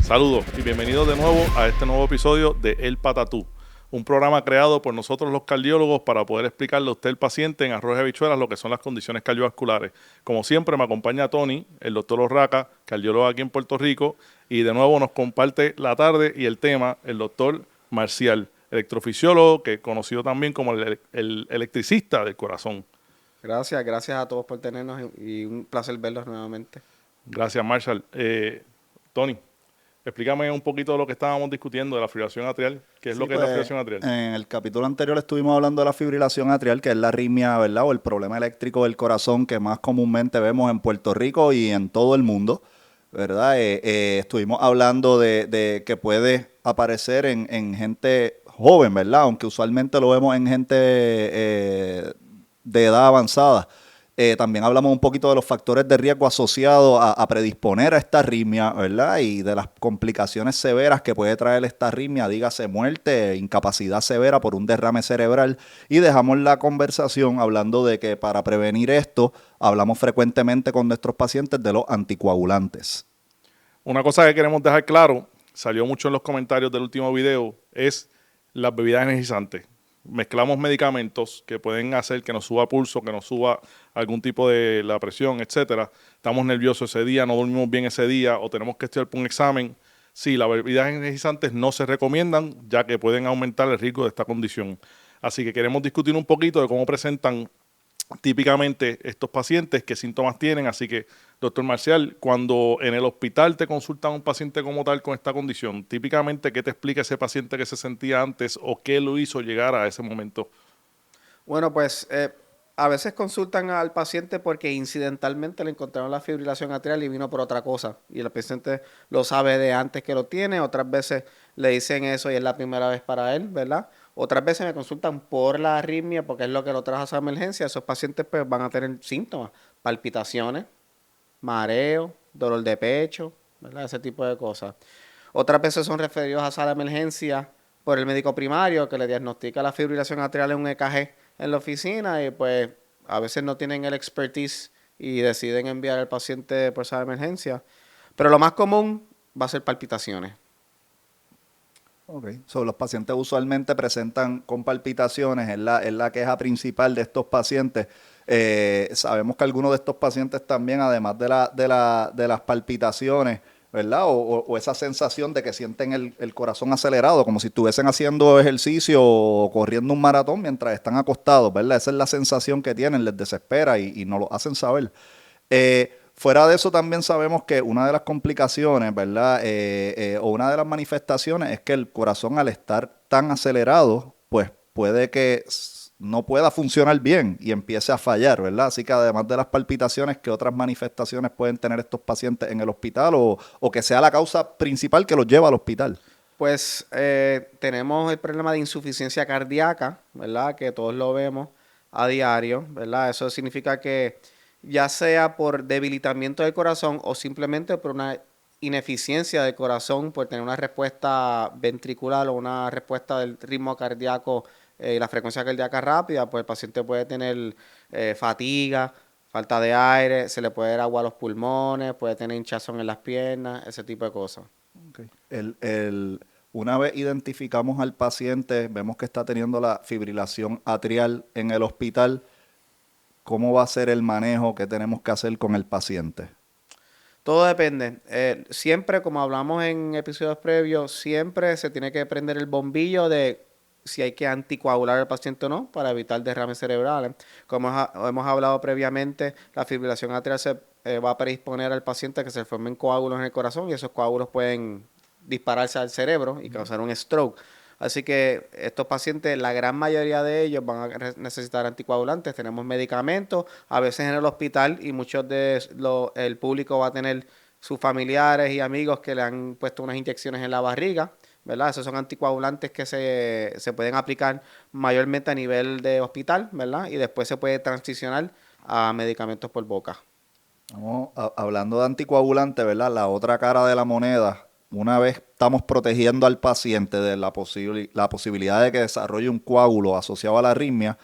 Saludos y bienvenidos de nuevo a este nuevo episodio de El Patatú, un programa creado por nosotros los cardiólogos para poder explicarle a usted, el paciente, en arroz y habichuelas lo que son las condiciones cardiovasculares. Como siempre me acompaña Tony, el doctor Orraca, cardiólogo aquí en Puerto Rico, y de nuevo nos comparte la tarde y el tema el doctor Marcial, electrofisiólogo, que conocido también como el electricista del corazón. Gracias a todos por tenernos y un placer verlos nuevamente. Gracias, Marshall. Tony, explícame un poquito de lo que estábamos discutiendo de la fibrilación atrial. ¿Qué es lo Sí, que es la pues fibrilación atrial? en el capítulo anterior estuvimos hablando de la fibrilación atrial, que es la arritmia, ¿verdad? O el problema eléctrico del corazón que más comúnmente vemos en Puerto Rico y en todo el mundo, ¿verdad? Estuvimos hablando de que puede aparecer en gente joven, ¿verdad? Aunque usualmente lo vemos en gente de edad avanzada. También hablamos un poquito de los factores de riesgo asociados a predisponer a esta arritmia, ¿verdad? Y de las complicaciones severas que puede traer esta arritmia, dígase muerte, incapacidad severa por un derrame cerebral. Y dejamos la conversación hablando de que para prevenir esto, hablamos frecuentemente con nuestros pacientes de los anticoagulantes. Una cosa que queremos dejar claro, salió mucho en los comentarios del último video, es las bebidas energizantes. Mezclamos medicamentos que pueden hacer que nos suba pulso, que nos suba algún tipo de la presión, etcétera. Estamos nerviosos ese día, no dormimos bien ese día o tenemos que estudiar por un examen. Sí, las bebidas energizantes no se recomiendan, ya que pueden aumentar el riesgo de esta condición. Así que queremos discutir un poquito de cómo presentan típicamente estos pacientes, qué síntomas tienen. Así que, doctor Marcial, cuando en el hospital te consultan a un paciente como tal con esta condición, típicamente, ¿qué te explica ese paciente que se sentía antes o qué lo hizo llegar a ese momento? Bueno, pues a veces consultan al paciente porque incidentalmente le encontraron la fibrilación atrial y vino por otra cosa. Y el paciente lo sabe de antes que lo tiene. Otras veces le dicen eso y es la primera vez para él, ¿verdad? Otras veces me consultan por la arritmia porque es lo que lo trajo a esa emergencia. Esos pacientes pues van a tener síntomas, palpitaciones, mareo, dolor de pecho, ¿verdad? Ese tipo de cosas. Otras veces son referidos a sala de emergencia por el médico primario que le diagnostica la fibrilación atrial en un EKG en la oficina y pues a veces no tienen el expertise y deciden enviar al paciente por sala de emergencia. Pero lo más común va a ser palpitaciones. Okay. Los pacientes usualmente presentan con palpitaciones, es la queja principal de estos pacientes. Sabemos que algunos de estos pacientes también, además de las palpitaciones, ¿verdad? O esa sensación de que sienten el corazón acelerado, como si estuviesen haciendo ejercicio o corriendo un maratón mientras están acostados, ¿verdad? Esa es la sensación que tienen, les desespera y nos lo hacen saber. Fuera de eso también sabemos que una de las complicaciones, ¿verdad? O una de las manifestaciones es que el corazón al estar tan acelerado, pues puede que no pueda funcionar bien y empiece a fallar, ¿verdad? Así que además de las palpitaciones, ¿qué otras manifestaciones pueden tener estos pacientes en el hospital o que sea la causa principal que los lleva al hospital? Pues tenemos el problema de insuficiencia cardíaca, ¿verdad? Que todos lo vemos a diario, ¿verdad? Eso significa que ya sea por debilitamiento del corazón o simplemente por una ineficiencia del corazón, por tener una respuesta ventricular o una respuesta del ritmo cardíaco y la frecuencia cardíaca rápida, pues el paciente puede tener fatiga, falta de aire, se le puede dar agua a los pulmones, puede tener hinchazón en las piernas, ese tipo de cosas. Okay. Una vez identificamos al paciente, vemos que está teniendo la fibrilación atrial en el hospital. ¿Cómo va a ser el manejo que tenemos que hacer con el paciente? Todo depende. Siempre, como hablamos en episodios previos, siempre se tiene que prender el bombillo de si hay que anticoagular al paciente o no para evitar derrames cerebrales. Como hemos hablado previamente, la fibrilación atrial se va a predisponer al paciente a que se formen coágulos en el corazón y esos coágulos pueden dispararse al cerebro y causar un stroke. Así que estos pacientes, la gran mayoría de ellos van a necesitar anticoagulantes. Tenemos medicamentos, a veces en el hospital y muchos el público va a tener sus familiares y amigos que le han puesto unas inyecciones en la barriga, ¿verdad? Esos son anticoagulantes que se pueden aplicar mayormente a nivel de hospital, ¿verdad? Y después se puede transicionar a medicamentos por boca. Estamos hablando de anticoagulantes, ¿verdad? La otra cara de la moneda, una vez estamos protegiendo al paciente de la posibilidad de que desarrolle un coágulo asociado a la arritmia,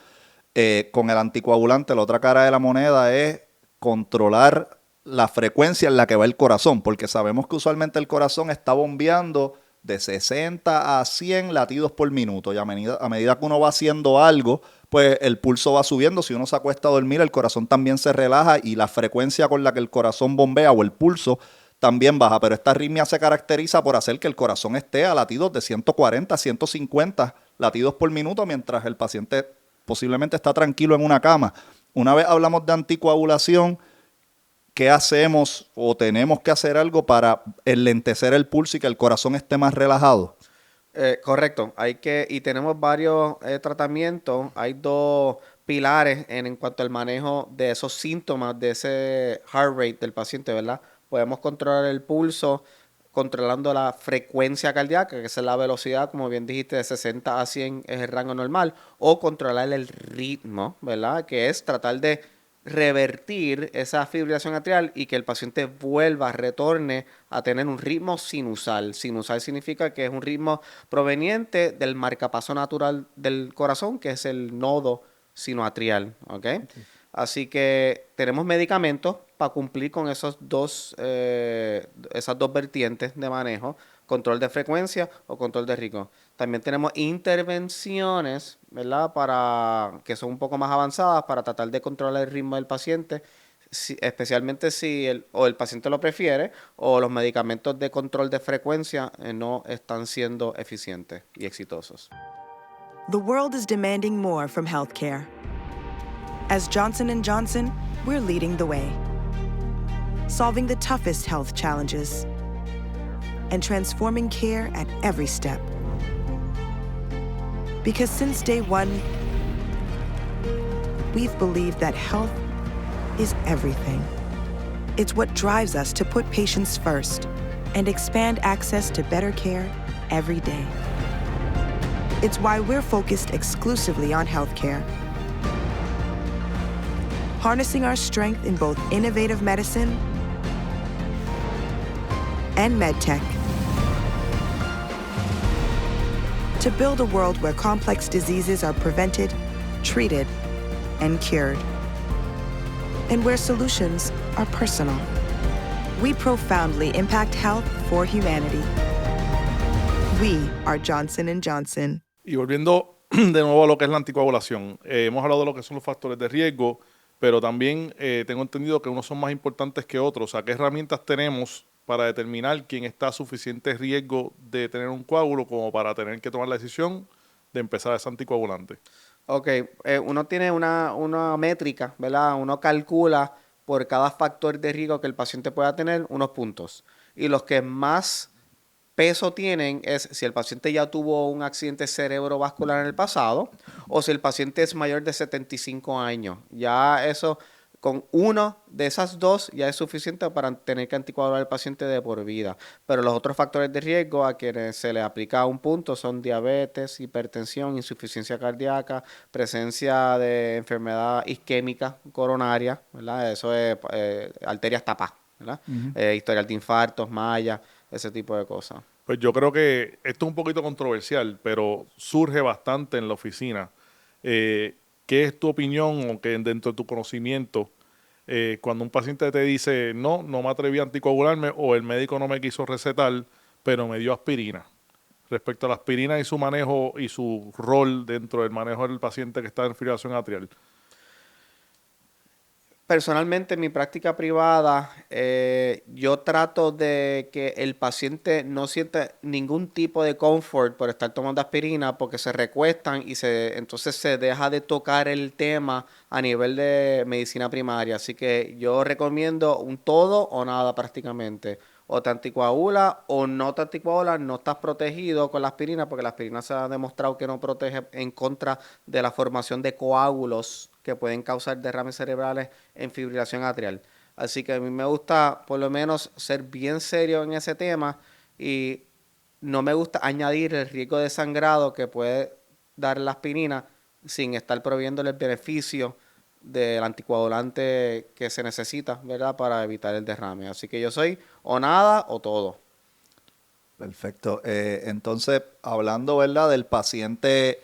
con el anticoagulante, la otra cara de la moneda es controlar la frecuencia en la que va el corazón, porque sabemos que usualmente el corazón está bombeando de 60 a 100 latidos por minuto, y a medida que uno va haciendo algo, pues el pulso va subiendo. Si uno se acuesta a dormir, el corazón también se relaja y la frecuencia con la que el corazón bombea o el pulso también baja, pero esta arritmia se caracteriza por hacer que el corazón esté a latidos de 140, 150 latidos por minuto, mientras el paciente posiblemente está tranquilo en una cama. Una vez hablamos de anticoagulación, ¿qué hacemos o tenemos que hacer algo para enlentecer el pulso y que el corazón esté más relajado? Correcto, y tenemos varios tratamientos. Hay dos pilares en cuanto al manejo de esos síntomas, de ese heart rate del paciente, ¿verdad? Podemos controlar el pulso controlando la frecuencia cardíaca, que es la velocidad, como bien dijiste, de 60 a 100 es el rango normal, o controlar el ritmo, ¿verdad? Que es tratar de revertir esa fibrilación atrial y que el paciente retorne a tener un ritmo sinusal. Sinusal significa que es un ritmo proveniente del marcapaso natural del corazón, que es el nodo sinoatrial, ¿ok? Así que tenemos medicamentos para cumplir con esas dos vertientes de manejo, control de frecuencia o control de ritmo. También tenemos intervenciones, ¿verdad? Que son un poco más avanzadas para tratar de controlar el ritmo del paciente, especialmente si el paciente lo prefiere o los medicamentos de control de frecuencia no están siendo eficientes y exitosos. The world is demanding more from healthcare. As Johnson & Johnson, we're leading the way, solving the toughest health challenges and transforming care at every step. Because since day one, we've believed that health is everything. It's what drives us to put patients first and expand access to better care every day. It's why we're focused exclusively on healthcare, harnessing our strength in both innovative medicine and medtech to build a world where complex diseases are prevented, treated, and cured, and where solutions are personal. We profoundly impact health for humanity. We are Johnson & Johnson. Y volviendo de nuevo a lo que es la anticoagulación, hemos hablado de lo que son los factores de riesgo, pero también tengo entendido que unos son más importantes que otros. O sea, ¿qué herramientas tenemos para determinar quién está a suficiente riesgo de tener un coágulo como para tener que tomar la decisión de empezar ese anticoagulante? Ok, uno tiene una métrica, ¿verdad? Uno calcula por cada factor de riesgo que el paciente pueda tener unos puntos. Y los que más peso tienen es si el paciente ya tuvo un accidente cerebrovascular en el pasado o si el paciente es mayor de 75 años. Ya eso, con uno de esas dos ya es suficiente para tener que anticoagular al paciente de por vida. Pero los otros factores de riesgo a quienes se les aplica un punto son diabetes, hipertensión, insuficiencia cardíaca, presencia de enfermedad isquémica coronaria, ¿verdad? Eso es arterias tapadas, ¿verdad? Historial de infartos, mallas, ese tipo de cosas. Pues yo creo que esto es un poquito controversial, pero surge bastante en la oficina. ¿Qué es tu opinión o que dentro de tu conocimiento, cuando un paciente te dice, no me atreví a anticoagularme o el médico no me quiso recetar, pero me dio aspirina? Respecto a la aspirina y su manejo y su rol dentro del manejo del paciente que está en fibrilación atrial. Personalmente, en mi práctica privada, yo trato de que el paciente no sienta ningún tipo de confort por estar tomando aspirina porque se recuestan y entonces se deja de tocar el tema a nivel de medicina primaria. Así que yo recomiendo un todo o nada prácticamente. O te anticoagula o no te anticoagula, no estás protegido con la aspirina porque la aspirina se ha demostrado que no protege en contra de la formación de coágulos que pueden causar derrames cerebrales en fibrilación atrial. Así que a mí me gusta por lo menos ser bien serio en ese tema y no me gusta añadir el riesgo de sangrado que puede dar la aspirina sin estar proveyéndole el beneficio del anticoagulante que se necesita, ¿verdad? Para evitar el derrame. Así que yo soy o nada o todo. Perfecto. Entonces, hablando, ¿verdad?, del paciente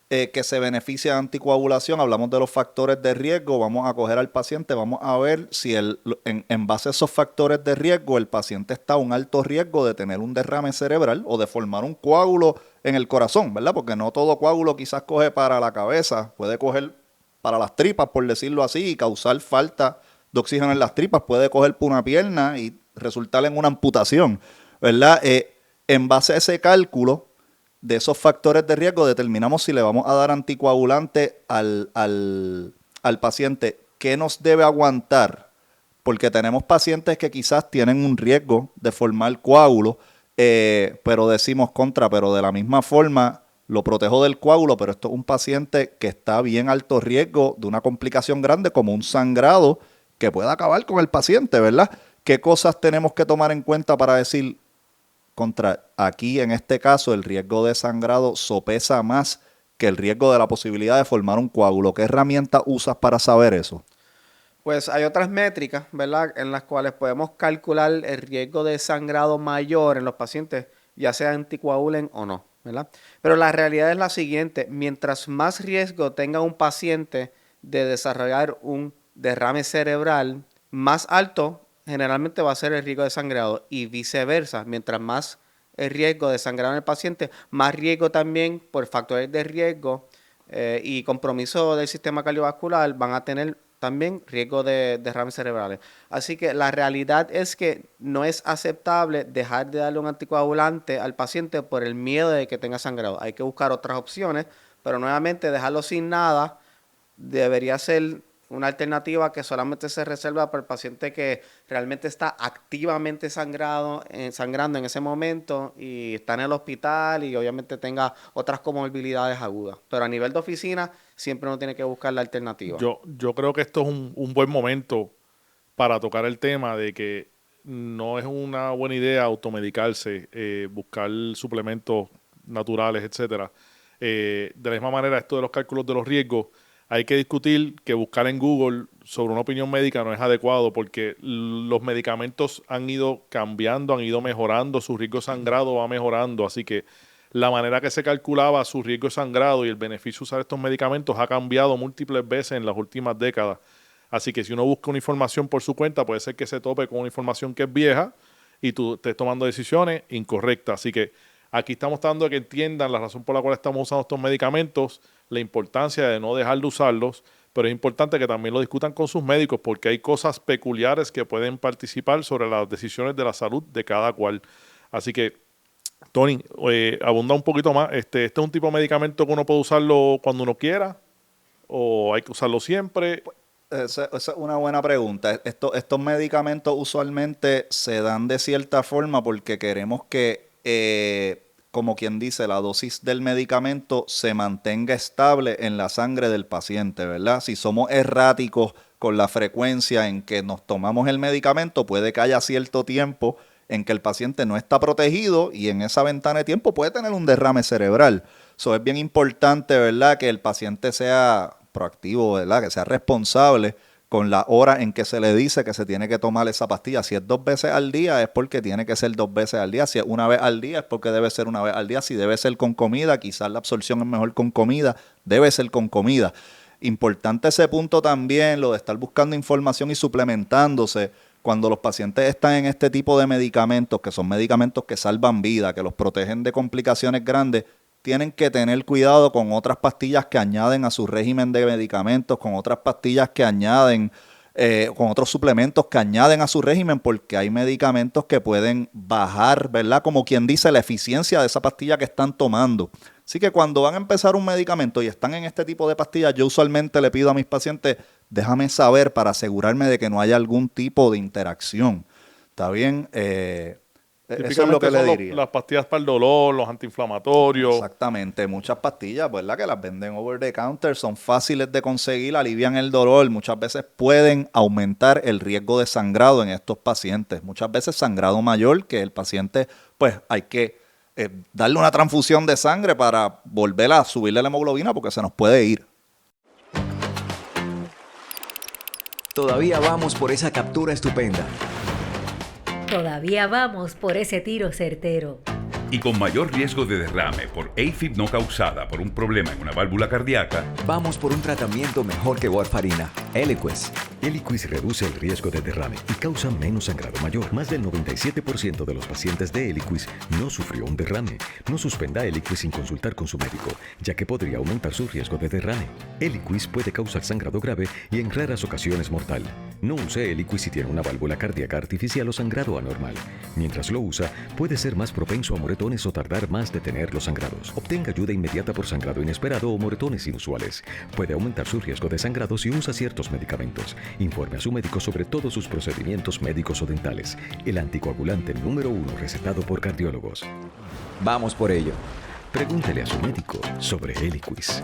que se beneficia de anticoagulación, hablamos de los factores de riesgo, vamos a coger al paciente, vamos a ver si en base a esos factores de riesgo el paciente está a un alto riesgo de tener un derrame cerebral o de formar un coágulo en el corazón, ¿verdad? Porque no todo coágulo quizás coge para la cabeza, puede coger para las tripas, por decirlo así, y causar falta de oxígeno en las tripas, puede coger por una pierna y resultar en una amputación, ¿verdad? En base a ese cálculo de esos factores de riesgo determinamos si le vamos a dar anticoagulante al paciente. ¿Qué nos debe aguantar? Porque tenemos pacientes que quizás tienen un riesgo de formar coágulo, pero decimos pero de la misma forma lo protejo del coágulo, pero esto es un paciente que está bien alto riesgo de una complicación grande como un sangrado que pueda acabar con el paciente, ¿verdad? ¿Qué cosas tenemos que tomar en cuenta para decir aquí en este caso el riesgo de sangrado sopesa más que el riesgo de la posibilidad de formar un coágulo? ¿Qué herramientas usas para saber eso? Pues hay otras métricas, ¿verdad?, en las cuales podemos calcular el riesgo de sangrado mayor en los pacientes, ya sea anticoagulen o no, ¿verdad? Pero la realidad es la siguiente: mientras más riesgo tenga un paciente de desarrollar un derrame cerebral, más alto generalmente va a ser el riesgo de sangrado, y viceversa. Mientras más el riesgo de sangrado en el paciente, más riesgo también por factores de riesgo y compromiso del sistema cardiovascular van a tener también riesgo de derrames cerebrales. Así que la realidad es que no es aceptable dejar de darle un anticoagulante al paciente por el miedo de que tenga sangrado. Hay que buscar otras opciones, pero nuevamente dejarlo sin nada debería ser una alternativa que solamente se reserva para el paciente que realmente está activamente sangrando en ese momento y está en el hospital y obviamente tenga otras comorbilidades agudas. Pero a nivel de oficina siempre uno tiene que buscar la alternativa. Yo creo que esto es un buen momento para tocar el tema de que no es una buena idea automedicarse, buscar suplementos naturales, etcétera. De la misma manera, esto de los cálculos de los riesgos, hay que discutir que buscar en Google sobre una opinión médica no es adecuado, porque los medicamentos han ido cambiando, han ido mejorando, su riesgo de sangrado va mejorando, así que la manera que se calculaba su riesgo de sangrado y el beneficio de usar estos medicamentos ha cambiado múltiples veces en las últimas décadas. Así que si uno busca una información por su cuenta, puede ser que se tope con una información que es vieja y tú estés tomando decisiones incorrectas. Así que aquí estamos tratando de que entiendan la razón por la cual estamos usando estos medicamentos, la importancia de no dejar de usarlos, pero es importante que también lo discutan con sus médicos, porque hay cosas peculiares que pueden participar sobre las decisiones de la salud de cada cual. Así que, Tony, abunda un poquito más. ¿Este es un tipo de medicamento que uno puede usarlo cuando uno quiera o hay que usarlo siempre? Esa es una buena pregunta. Estos medicamentos usualmente se dan de cierta forma porque queremos que como quien dice, la dosis del medicamento se mantenga estable en la sangre del paciente, ¿verdad? Si somos erráticos con la frecuencia en que nos tomamos el medicamento, puede que haya cierto tiempo en que el paciente no está protegido y en esa ventana de tiempo puede tener un derrame cerebral. Eso es bien importante, ¿verdad? Que el paciente sea proactivo, ¿verdad? Que sea responsable con la hora en que se le dice que se tiene que tomar esa pastilla. Si es 2 veces al día, es porque tiene que ser 2 veces al día. Si es 1 vez al día, es porque debe ser 1 vez al día. Si debe ser con comida, quizás la absorción es mejor con comida, debe ser con comida. Importante ese punto también, lo de estar buscando información y suplementándose. Cuando los pacientes están en este tipo de medicamentos, que son medicamentos que salvan vida, que los protegen de complicaciones grandes, tienen que tener cuidado con otras pastillas que añaden a su régimen de medicamentos, con otras pastillas que añaden, con otros suplementos que añaden a su régimen, porque hay medicamentos que pueden bajar, ¿verdad? Como quien dice, la eficiencia de esa pastilla que están tomando. Así que cuando van a empezar un medicamento y están en este tipo de pastillas, yo usualmente le pido a mis pacientes, déjame saber para asegurarme de que no haya algún tipo de interacción. ¿Está bien? Eso es lo que le diría. Las pastillas para el dolor, los antiinflamatorios. Exactamente, muchas pastillas, ¿verdad? Que las venden over the counter, son fáciles de conseguir, alivian el dolor, muchas veces pueden aumentar el riesgo de sangrado en estos pacientes. Muchas veces sangrado mayor, que el paciente, pues hay que darle una transfusión de sangre para volver a subirle la hemoglobina porque se nos puede ir. Todavía vamos por esa captura estupenda. Todavía vamos por ese tiro certero. y con mayor riesgo de derrame por AFib no causada por un problema en una válvula cardíaca, Vamos por un tratamiento mejor que warfarina. Eliquis. Eliquis reduce el riesgo de derrame y causa menos sangrado mayor. Más del 97% de los pacientes de Eliquis no sufrió un derrame. No suspenda Eliquis sin consultar con su médico, ya que podría aumentar su riesgo de derrame. Eliquis puede causar sangrado grave y en raras ocasiones mortal. No use Eliquis si tiene una válvula cardíaca artificial o sangrado anormal. Mientras lo usa, puede ser más propenso a moretones o tardar más de tener los sangrados. Obtenga ayuda inmediata por sangrado inesperado o moretones inusuales. Puede aumentar su riesgo de sangrado si usa ciertos medicamentos. Informe a su médico sobre todos sus procedimientos médicos o dentales. El anticoagulante número 1 recetado por cardiólogos. Vamos por ello. Pregúntele a su médico sobre Eliquis.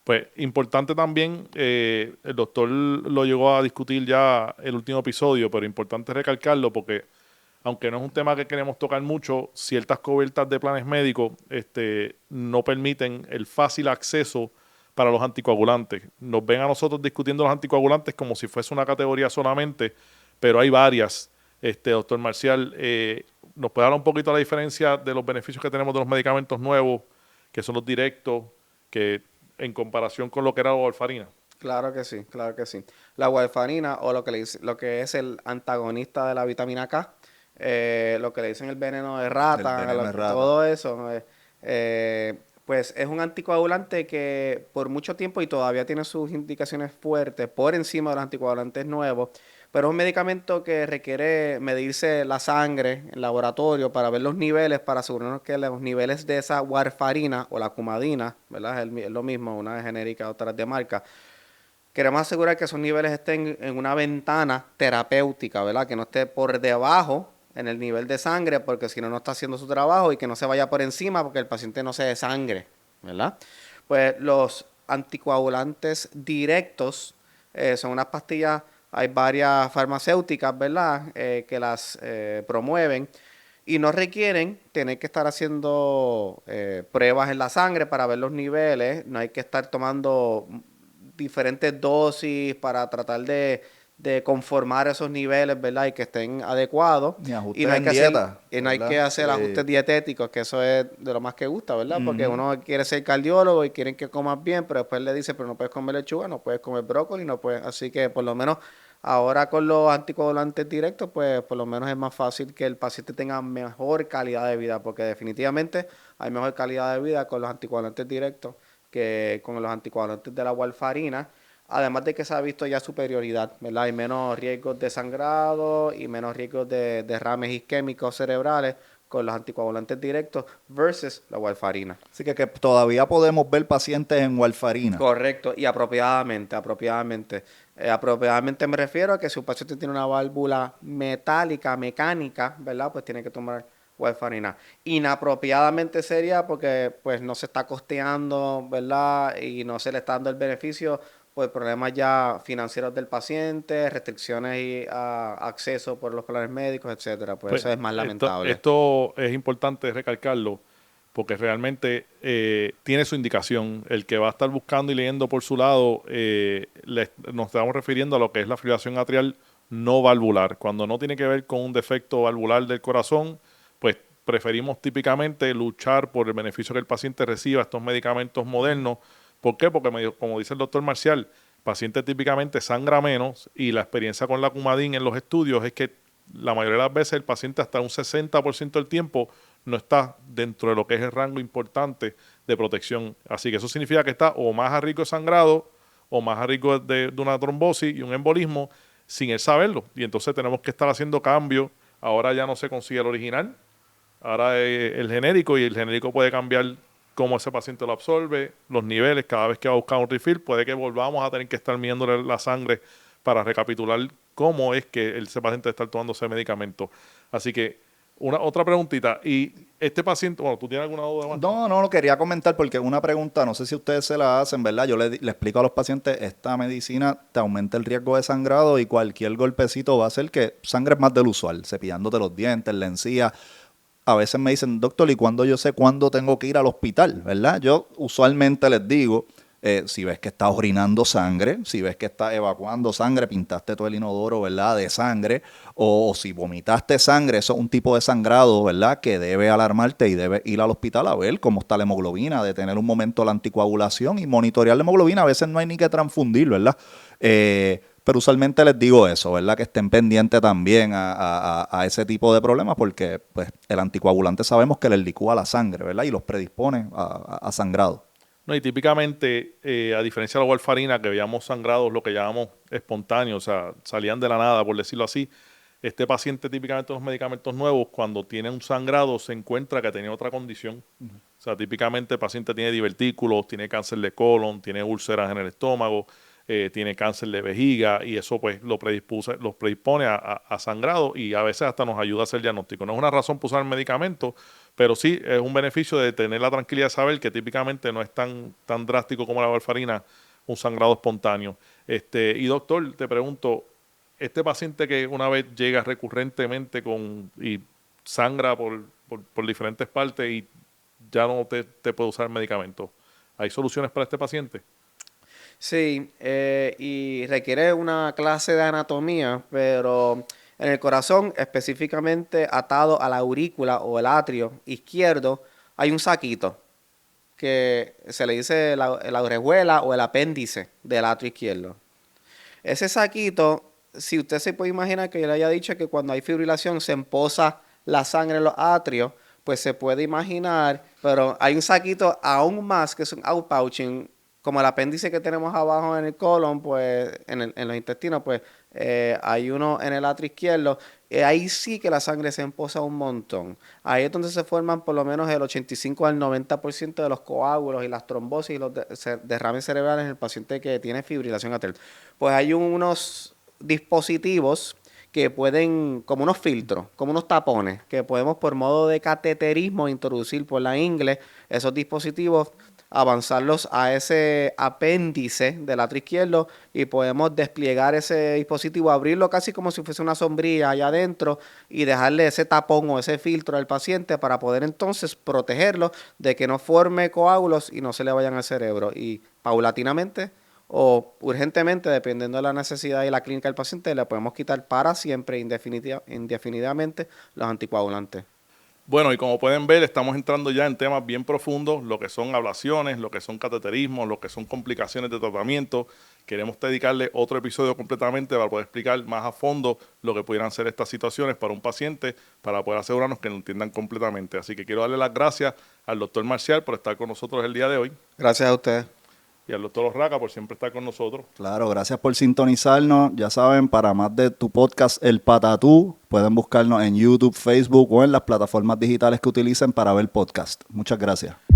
Pues importante también, el doctor lo llegó a discutir ya el último episodio, pero importante recalcarlo porque aunque no es un tema que queremos tocar mucho, ciertas cubiertas de planes médicos no permiten el fácil acceso para los anticoagulantes. Nos ven a nosotros discutiendo los anticoagulantes como si fuese una categoría solamente, pero hay varias. Doctor Marcial, ¿nos puede dar un poquito la diferencia de los beneficios que tenemos de los medicamentos nuevos, que son los directos, que en comparación con lo que era la warfarina? Claro que sí, claro que sí. La warfarina, o lo que es el antagonista de la vitamina K, lo que le dicen el veneno de rata, todo eso, pues es un anticoagulante que por mucho tiempo y todavía tiene sus indicaciones fuertes por encima de los anticoagulantes nuevos, pero es un medicamento que requiere medirse la sangre en laboratorio para ver los niveles, para asegurarnos que los niveles de esa warfarina o la cumadina, ¿verdad? Es lo mismo, una es genérica, otra es de marca. Queremos asegurar que esos niveles estén en una ventana terapéutica, ¿verdad? Que no esté por debajo en el nivel de sangre, porque si no, no está haciendo su trabajo, y que no se vaya por encima porque el paciente no se desangre, ¿verdad? Pues los anticoagulantes directos son unas pastillas, hay varias farmacéuticas, ¿verdad? Que las promueven y no requieren tener que estar haciendo pruebas en la sangre para ver los niveles, no hay que estar tomando diferentes dosis para tratar de conformar esos niveles, ¿verdad? Y que estén adecuados. Ni ajustes Y no hay en que dieta, hacer, no hay que hacer Sí. ajustes dietéticos, que eso es de lo más que gusta, ¿verdad? Porque uno quiere ser cardiólogo y quieren que comas bien, pero después le dice, pero no puedes comer lechuga, no puedes comer brócoli, no puedes. Así que por lo menos ahora con los anticoagulantes directos, pues por lo menos es más fácil que el paciente tenga mejor calidad de vida, porque definitivamente hay mejor calidad de vida con los anticoagulantes directos que con los anticoagulantes de la warfarina. Además de que se ha visto ya superioridad, ¿verdad? Hay menos riesgos de sangrado y menos riesgos de derrames isquémicos cerebrales con los anticoagulantes directos versus la warfarina. Así que todavía podemos ver pacientes en warfarina. Correcto, y apropiadamente. Apropiadamente me refiero a que si un paciente tiene una válvula metálica, mecánica, ¿verdad? Pues tiene que tomar warfarina. Inapropiadamente sería porque pues no se está costeando, ¿verdad? Y no se le está dando el beneficio por problemas ya financieros del paciente, restricciones y acceso por los planes médicos, etcétera. Pues eso es más lamentable. Esto es importante recalcarlo porque realmente tiene su indicación. El que va a estar buscando y leyendo por su lado, nos estamos refiriendo a lo que es la fibrilación atrial no valvular. Cuando no tiene que ver con un defecto valvular del corazón, pues preferimos típicamente luchar por el beneficio que el paciente reciba estos medicamentos modernos. ¿Por qué? Porque, como dice el doctor Marcial, el paciente típicamente sangra menos y la experiencia con la Coumadin en los estudios es que la mayoría de las veces el paciente hasta un 60% del tiempo no está dentro de lo que es el rango importante de protección. Así que eso significa que está o más a riesgo de sangrado o más a riesgo de una trombosis y un embolismo sin él saberlo. Y entonces tenemos que estar haciendo cambios. Ahora ya no se consigue el original, ahora es el genérico y el genérico puede cambiar cómo ese paciente lo absorbe, los niveles, cada vez que va a buscar un refill, puede que volvamos a tener que estar midiéndole la sangre para recapitular cómo es que ese paciente está tomando ese medicamento. Así que, otra preguntita, y este paciente, bueno, ¿tú tienes alguna duda más? No, quería comentar porque una pregunta, no sé si ustedes se la hacen, ¿verdad? Yo le explico a los pacientes, esta medicina te aumenta el riesgo de sangrado y cualquier golpecito va a hacer que sangres más del usual, cepillándote los dientes, la encía. A veces me dicen, doctor, ¿y cuándo yo sé cuándo tengo que ir al hospital? ¿Verdad? Yo usualmente les digo, Si ves que estás orinando sangre, si ves que estás evacuando sangre, pintaste todo el inodoro, ¿verdad?, de sangre, o si vomitaste sangre, eso es un tipo de sangrado, ¿verdad?, que debe alarmarte y debe ir al hospital a ver cómo está la hemoglobina, de tener un momento la anticoagulación y monitorear la hemoglobina. A veces no hay ni que transfundir, ¿verdad? Pero usualmente les digo eso, ¿verdad?, que estén pendientes también a ese tipo de problemas, porque pues, el anticoagulante sabemos que les licúa la sangre, ¿verdad?, y los predispone a sangrado. No, y típicamente, a diferencia de la warfarina, que veíamos sangrados, lo que llamamos espontáneos, o sea, salían de la nada, por decirlo así, este paciente típicamente los medicamentos nuevos, cuando tiene un sangrado, se encuentra que tenía otra condición. O sea, típicamente el paciente tiene divertículos, tiene cáncer de colon, tiene úlceras en el estómago, tiene cáncer de vejiga, y eso pues los predispone a sangrado, y a veces hasta nos ayuda a hacer diagnóstico. No es una razón para usar el medicamento, pero sí es un beneficio de tener la tranquilidad de saber que típicamente no es tan drástico como la warfarina, un sangrado espontáneo. Y doctor, te pregunto, este paciente que una vez llega recurrentemente y sangra por diferentes partes y ya no te puede usar el medicamento, ¿hay soluciones para este paciente? Sí, y requiere una clase de anatomía, pero en el corazón, específicamente atado a la aurícula o el atrio izquierdo, hay un saquito que se le dice la orejuela o el apéndice del atrio izquierdo. Ese saquito, si usted se puede imaginar que yo le haya dicho que cuando hay fibrilación se empoza la sangre en los atrios, pues se puede imaginar, pero hay un saquito aún más que es un outpouching, como el apéndice que tenemos abajo en el colon, pues en los intestinos, pues hay uno en el atrio izquierdo. Ahí sí que la sangre se empoza un montón. Ahí es donde se forman por lo menos el 85 al 90% de los coágulos y las trombosis y los derrames cerebrales en el paciente que tiene fibrilación atrial. Pues hay unos dispositivos que pueden, como unos filtros, como unos tapones, que podemos por modo de cateterismo introducir por la ingle esos dispositivos, avanzarlos a ese apéndice del atrio izquierdo y podemos despliegar ese dispositivo, abrirlo casi como si fuese una sombrilla allá adentro y dejarle ese tapón o ese filtro al paciente para poder entonces protegerlo de que no forme coágulos y no se le vayan al cerebro. Y paulatinamente o urgentemente, dependiendo de la necesidad y la clínica del paciente, le podemos quitar para siempre, indefinidamente, los anticoagulantes. Bueno, y como pueden ver, estamos entrando ya en temas bien profundos, lo que son ablaciones, lo que son cateterismos, lo que son complicaciones de tratamiento. Queremos dedicarle otro episodio completamente para poder explicar más a fondo lo que pudieran ser estas situaciones para un paciente, para poder asegurarnos que lo entiendan completamente. Así que quiero darle las gracias al doctor Marcial por estar con nosotros el día de hoy. Gracias a ustedes. Y al doctor Orraca por siempre estar con nosotros. Claro, gracias por sintonizarnos. Ya saben, para más de tu podcast El Patatú, pueden buscarnos en YouTube, Facebook o en las plataformas digitales que utilicen para ver podcast. Muchas gracias.